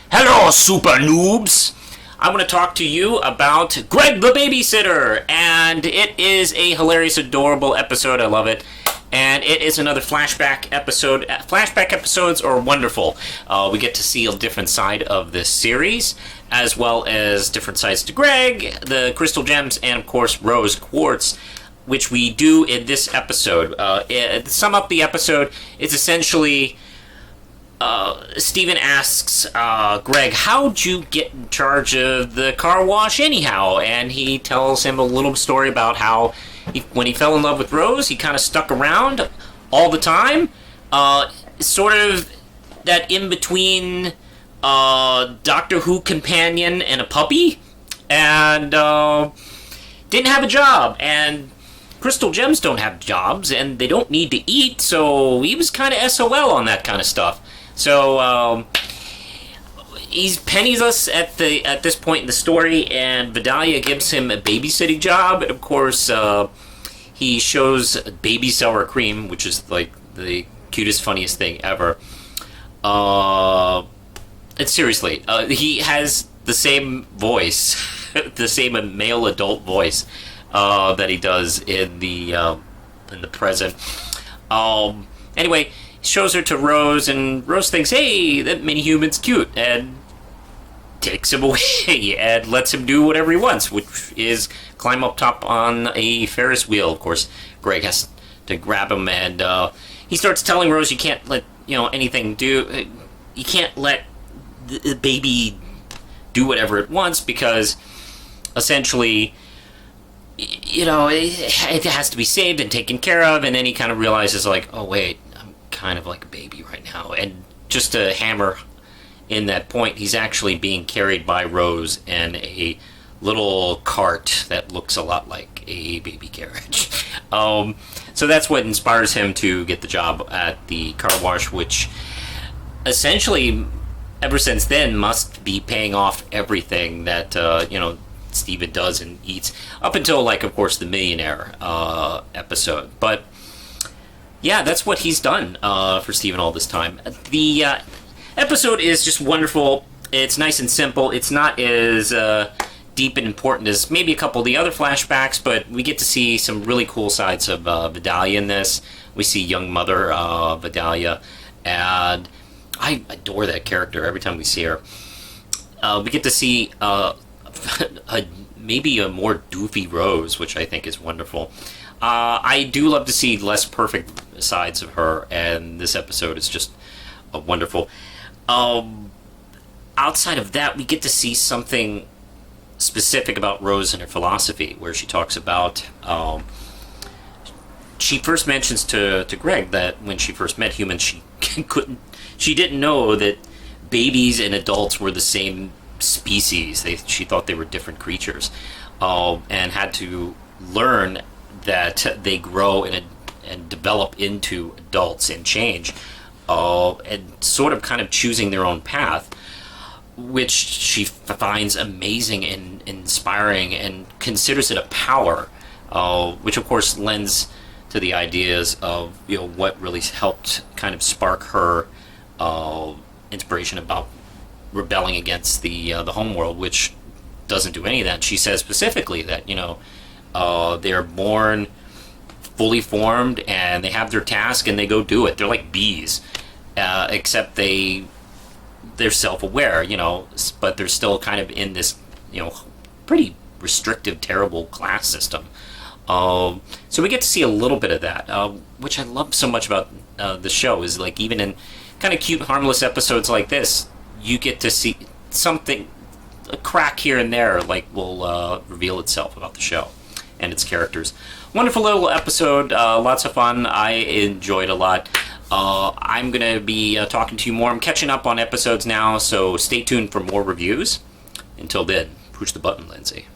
Hello, super noobs! I want to talk to you about Greg the Babysitter, and it is a hilarious, adorable episode. I love it. And it is another flashback episode. Flashback episodes are wonderful. We get to see a different side of this series, as well as different sides to Greg, the Crystal Gems, and of course Rose Quartz, which we do in this episode. To sum up the episode, it's essentially Steven asks Greg, how'd you get in charge of the car wash anyhow? And he tells him a little story about how when he fell in love with Rose, he kind of stuck around all the time. Sort of that in-between Doctor Who companion and a puppy. And didn't have a job. And Crystal Gems don't have jobs, and they don't need to eat, so he was kind of SOL on that kind of stuff. So he's penniless at this point in the story, and Vidalia gives him a babysitting job. And of course, he shows baby sour cream, which is like the cutest, funniest thing ever. And seriously, he has the same voice, the same male adult voice that he does in the present. Anyway, shows her to Rose, and Rose thinks, hey, that mini-human's cute, and takes him away and lets him do whatever he wants, which is climb up top on a Ferris wheel. Of course, Greg has to grab him, and he starts telling Rose, you can't let anything do. You can't let the baby do whatever it wants, because essentially, it has to be saved and taken care of. And then he kind of realizes, like, oh wait, I'm kind of like a baby right now. And just to hammer in that point, he's actually being carried by Rose in a little cart that looks a lot like a baby carriage. So that's what inspires him to get the job at the car wash, which essentially, ever since then, must be paying off everything that Steven does and eats, up until, like, of course, the millionaire episode. But yeah, that's what he's done for Steven all this time. The episode is just wonderful. It's nice and simple. It's not as deep and important as maybe a couple of the other flashbacks, but we get to see some really cool sides of Vidalia in this. We see young mother Vidalia, and I adore that character every time we see her. We get to see maybe a more doofy Rose, which I think is wonderful. I do love to see less perfect sides of her, and this episode is just wonderful. Outside of that, we get to see something specific about Rose and her philosophy, where she talks about she first mentions to Greg that when she first met humans, she didn't know that babies and adults were the same species. She thought they were different creatures, and had to learn that they grow and develop into adults and change, and sort of kind of choosing their own path, which she finds amazing and inspiring, and considers it a power, which of course lends to the ideas of what really helped kind of spark her inspiration about rebelling against the homeworld, which doesn't do any of that. She says specifically that they're born fully formed, and they have their task, and they go do it. They're like bees, except they're self-aware, but they're still kind of in this pretty restrictive, terrible class system. So we get to see a little bit of that, which I love so much about the show, is like, even in kind of cute, harmless episodes like this, you get to see something, a crack here and there, like, will reveal itself about the show and its characters. Wonderful little episode, lots of fun. I enjoyed a lot. I'm going to be talking to you more. I'm catching up on episodes now, so stay tuned for more reviews. Until then, push the button, Lindsay.